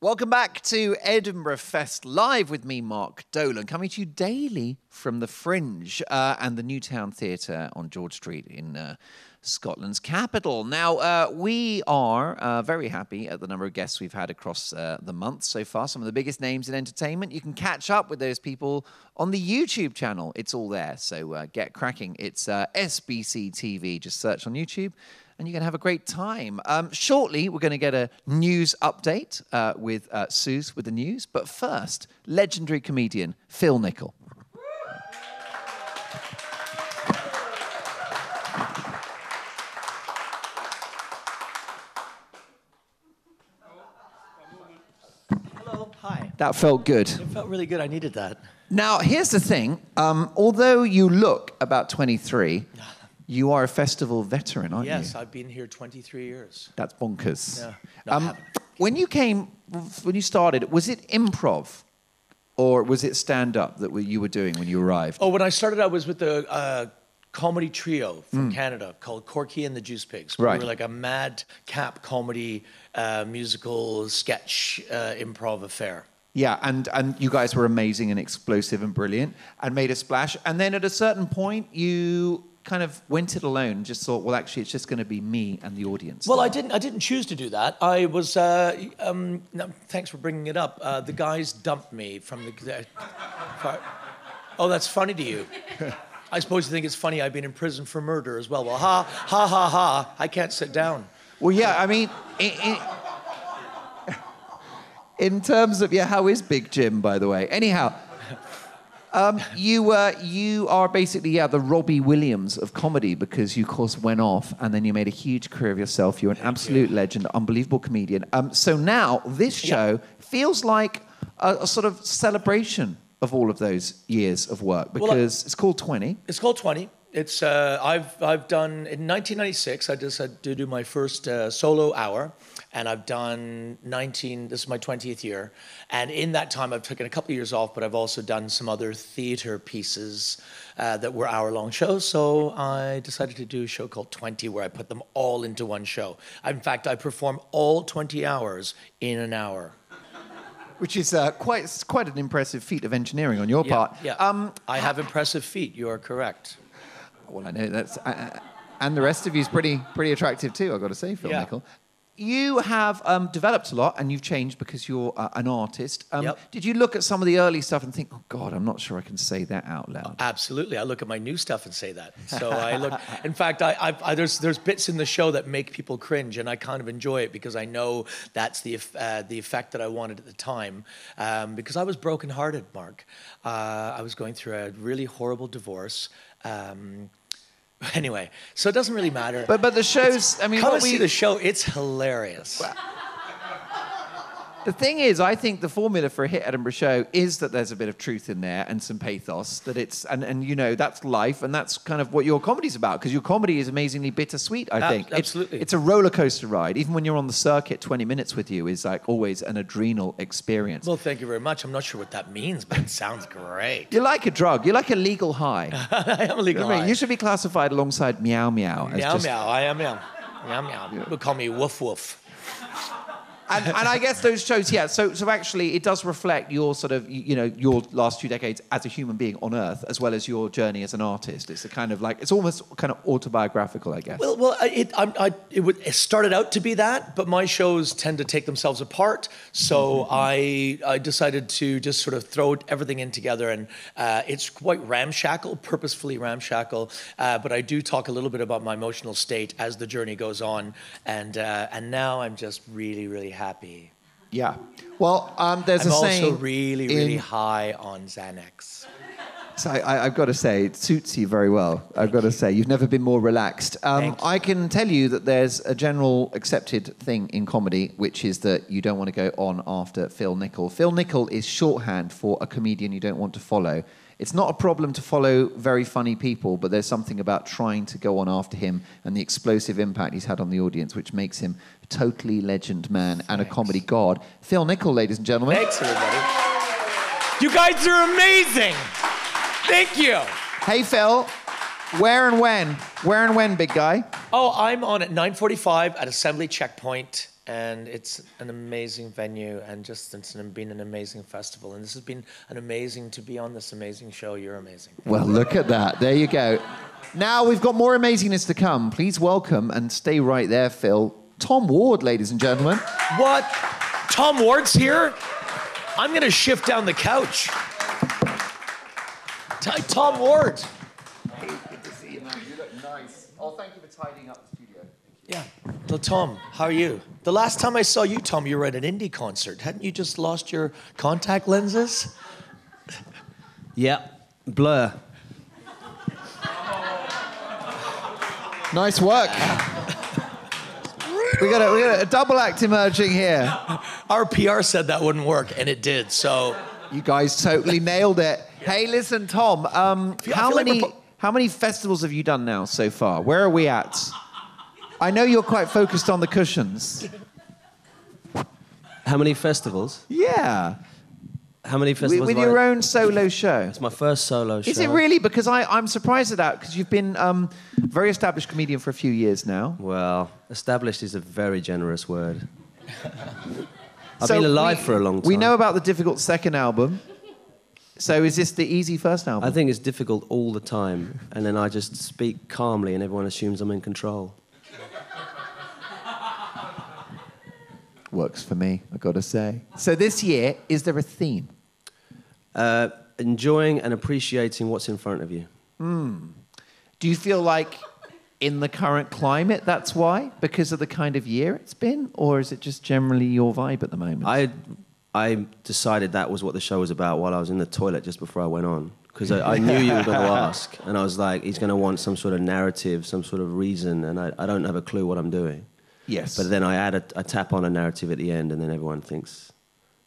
Welcome back to Edinburgh Fest, live with me, Mark Dolan, coming to you daily from the Fringe and the Newtown Theatre on George Street in Scotland's capital. Now, we are very happy at the number of guests we've had across the month so far. Some of the biggest names in entertainment. You can catch up with those people on the YouTube channel. It's all there, so get cracking. It's SBC TV. Just search on YouTube, and you're going to have a great time. Shortly, we're going to get a news update with Suze with the news. But first, legendary comedian Phil Nicol. Hello, hi. That felt good. It felt really good. I needed that. Now, here's the thing. Although you look about 23... You are a festival veteran, aren't you? Yes, I've been here 23 years. That's bonkers. Yeah. No, when you started, was it improv or was it stand-up that you were doing when you arrived? Oh, when I started, I was with a comedy trio from Canada called Corky and the Juice Pigs. Right. We were like a madcap comedy, musical, sketch, improv affair. Yeah, and you guys were amazing and explosive and brilliant and made a splash. And then at a certain point, you kind of went it alone and just thought, well, actually, it's just going to be me and the audience. Well, I didn't choose to do that. I was, no, thanks for bringing it up. The guys dumped me from the... Oh, that's funny to you. I suppose you think it's funny I've been in prison for murder as well. Well, ha, ha, ha, ha, I can't sit down. Well, yeah, I mean... In terms of, how is Big Jim, by the way? Anyhow... you are basically, the Robbie Williams of comedy because you, of course, went off and then you made a huge career of yourself. You're an absolute legend, unbelievable comedian. So now this show feels like a sort of celebration of all of those years of work because it's called 20. It's called 20. It's I've done in 1996. I decided to do my first solo hour, and I've done 19. This is my 20th year, and in that time, I've taken a couple of years off. But I've also done some other theater pieces that were hour-long shows. So I decided to do a show called 20, where I put them all into one show. In fact, I perform all 20 hours in an hour. Which is quite an impressive feat of engineering on your part. Yeah. I have impressive feet. You are correct. Well, I know that's... and the rest of you is pretty attractive too, I've got to say, Phil Nicol. You have developed a lot and you've changed because you're an artist. Did you look at some of the early stuff and think, oh, God, I'm not sure I can say that out loud? Absolutely. I look at my new stuff and say that. So I look... In fact, there's bits in the show that make people cringe, and I kind of enjoy it because I know that's the effect that I wanted at the time. Because I was brokenhearted, Mark. I was going through a really horrible divorce. Anyway, so it doesn't really matter. But the shows, I mean... Come and see the show. It's hilarious. Well, the thing is, I think the formula for a hit Edinburgh show is that there's a bit of truth in there and some pathos, that it's... And you know, that's life, and that's kind of what your comedy's about, because your comedy is amazingly bittersweet, I think. Absolutely. It's a roller coaster ride. Even when you're on the circuit, 20 minutes with you is like always an adrenal experience. Well, thank you very much. I'm not sure what that means, but it sounds great. You're like a drug. You're like a legal high. I am a legal high. You should be classified alongside Meow Meow. Meow Meow. I am Meow. Meow Meow. People call me Woof Woof. And I guess those shows, so actually it does reflect your sort of, your last 2 decades as a human being on Earth, as well as your journey as an artist. It's a kind of like, it's almost kind of autobiographical, I guess. Well, it started out to be that, but my shows tend to take themselves apart. So I decided to just sort of throw everything in together, and it's quite ramshackle, purposefully ramshackle. But I do talk a little bit about my emotional state as the journey goes on, and now I'm just really, really happy. Yeah. Well, there's a saying... I'm also really, really high on Xanax. So I've got to say, it suits you very well. I've got to say, you've never been more relaxed. I can tell you that there's a general accepted thing in comedy, which is that you don't want to go on after Phil Nicol. Phil Nicol is shorthand for a comedian you don't want to follow. It's not a problem to follow very funny people, but there's something about trying to go on after him and the explosive impact he's had on the audience, which makes him a totally legend man and a comedy god. Phil Nicol, ladies and gentlemen. Thanks, everybody. You guys are amazing. Thank you. Hey, Phil. Where and when? Where and when, big guy? Oh, I'm on at 9:45 at Assembly Checkpoint, and it's an amazing venue, and just it's been an amazing festival. And this has been an amazing to be on this amazing show. You're amazing. Well, look at that. There you go. Now we've got more amazingness to come. Please welcome, and stay right there, Phil, Tom Ward, ladies and gentlemen. What? Tom Ward's here? I'm going to shift down the couch. Tom Ward. Hey, good to see you, man. You look nice. Oh, thank you for tidying up the studio. Yeah. So, Tom, how are you? The last time I saw you, Tom, you were at an indie concert. Hadn't you just lost your contact lenses? Yeah. Blur. Nice work. We got a double act emerging here. Our PR said that wouldn't work, and it did. So you guys totally nailed it. Hey, listen, Tom. How many festivals have you done now so far? Where are we at? I know you're quite focused on the cushions. How many festivals? Yeah. How many festivals? With your own solo show. It's my first solo show. Is it really? Because I'm surprised at that, because you've been a very established comedian for a few years now. Well, established is a very generous word. I've been alive for a long time. We know about the difficult second album. So is this the easy first album? I think it's difficult all the time, and then I just speak calmly and everyone assumes I'm in control. Works for me, I've got to say. So this year, is there a theme? Enjoying and appreciating what's in front of you. Do you feel like in the current climate, that's why? Because of the kind of year it's been? Or is it just generally your vibe at the moment? I decided that was what the show was about while I was in the toilet just before I went on. Because I knew you were going to ask. And I was like, he's going to want some sort of narrative, some sort of reason, and I don't have a clue what I'm doing. Yes. But then I tap on a narrative at the end, and then everyone thinks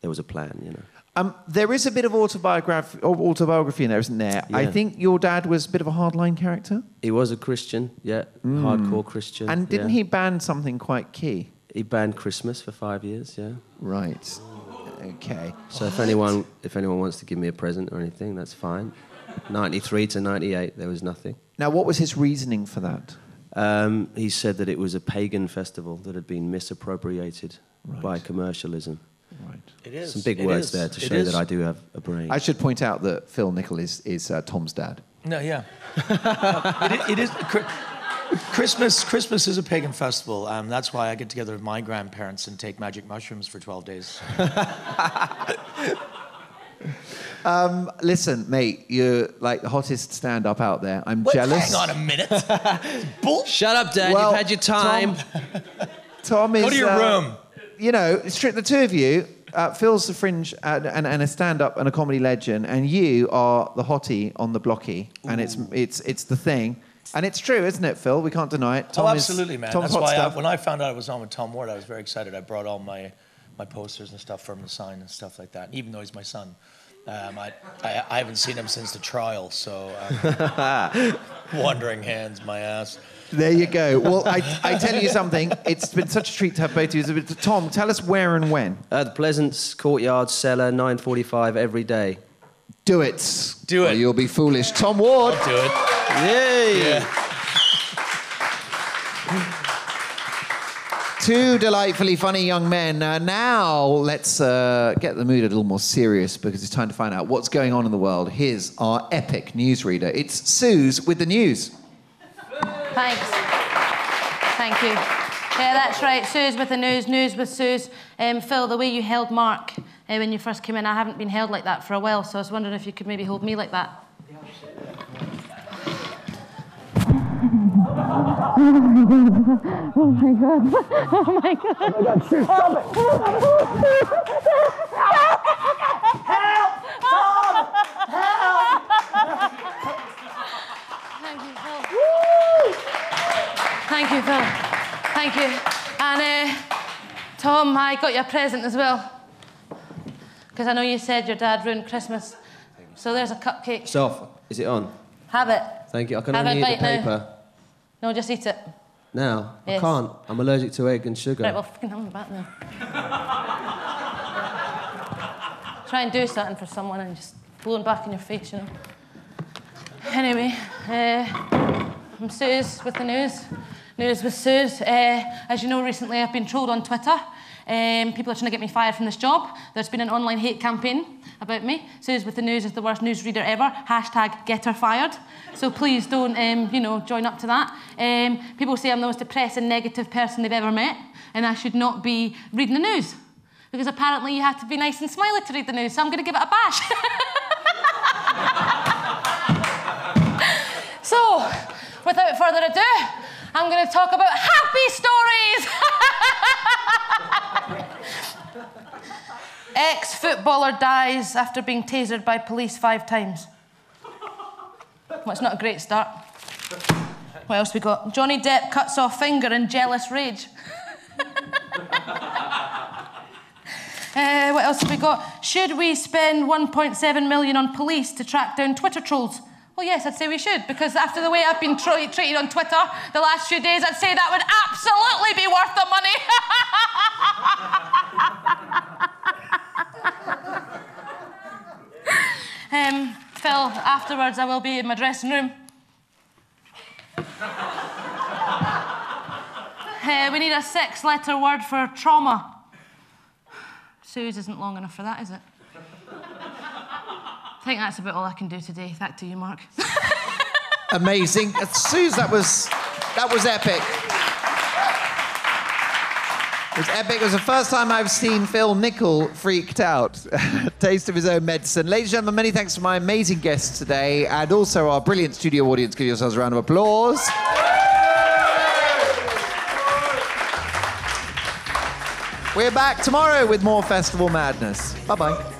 there was a plan, you know. There is a bit of autobiography in there, isn't there? Yeah. I think your dad was a bit of a hardline character. He was a Christian, yeah, hardcore Christian. And didn't he ban something quite key? He banned Christmas for 5 years, yeah. Right. Okay. So if anyone wants to give me a present or anything, that's fine. 93 to 98, there was nothing. Now, what was his reasoning for that? He said that it was a pagan festival that had been misappropriated by commercialism. Right. it is. Some big words there to show that I do have a brain. I should point out that Phil Nicol is Tom's dad. No, yeah. It is. Christmas is a pagan festival. That's why I get together with my grandparents and take magic mushrooms for 12 days. Listen, mate, you're like the hottest stand-up out there. I'm jealous. Hang on a minute. Bull. Shut up, Dad. Well, you've had your time. Tom is... Go to your room. You know, the two of you, Phil's the fringe and a stand-up and a comedy legend, and you are the hottie on the blocky, and it's the thing. And it's true, isn't it, Phil? We can't deny it. Tom absolutely, man. Tom's That's why stuff. when I found out I was on with Tom Ward, I was very excited. I brought all my posters and stuff for him to sign and stuff like that, even though he's my son. I haven't seen him since the trial, so wandering hands, my ass. There you go. Well, I tell you something. It's been such a treat to have both of you. Tom, tell us where and when. The Pleasance Courtyard Cellar, 9:45 every day. Do it. Do it. Or you'll be foolish. Tom Ward. I'll do it. Yay! Yeah. Two delightfully funny young men. Now let's get the mood a little more serious, because it's time to find out what's going on in the world. Here's our epic newsreader. It's Suze with the news. Thanks. Thank you. Yeah, that's right. Suze with the news. News with Suze. Phil, the way you held Mark when you first came in, I haven't been held like that for a while, so I was wondering if you could maybe hold me like that. Oh my god. Oh my god. Oh my god, Suze, stop it. Help! Tom! Help! Thank you, Phil. Woo! Thank you, Phil. Thank you. And Tom, I got you a present as well. Because I know you said your dad ruined Christmas. So there's a cupcake. Soft, is it on? Have it. Thank you. I can Have only a eat the bite paper. No, just eat it. Now? Yes. I can't. I'm allergic to egg and sugar. Right, well, fucking have it back now. Try and do something for someone and just blowing back in your face, you know. Anyway, I'm Suze with the news. News with Suze. As you know, recently I've been trolled on Twitter. People are trying to get me fired from this job. There's been an online hate campaign about me. Suze with the news is the worst newsreader ever. # get her fired. So please don't, join up to that. People say I'm the most depressed and negative person they've ever met, and I should not be reading the news. Because apparently you have to be nice and smiley to read the news, so I'm going to give it a bash. So, without further ado, I'm going to talk about happy stories. Ex-footballer dies after being tasered by police 5 times. Well, it's not a great start. What else we got? Johnny Depp cuts off finger in jealous rage. What else have we got? Should we spend 1.7 million on police to track down Twitter trolls? Well, yes, I'd say we should, because after the way I've been treated on Twitter the last few days, I'd say that would absolutely be worth the money. Phil, afterwards I will be in my dressing room. We need a 6-letter word for trauma. Suze isn't long enough for that, is it? I think that's about all I can do today. Back to you, Mark. Amazing. Suze, that was epic. It was epic. It was the first time I've seen Phil Nicol freaked out. Taste of his own medicine. Ladies and gentlemen, many thanks to my amazing guests today, and also our brilliant studio audience. Give yourselves a round of applause. We're back tomorrow with more Festival Madness. Bye-bye.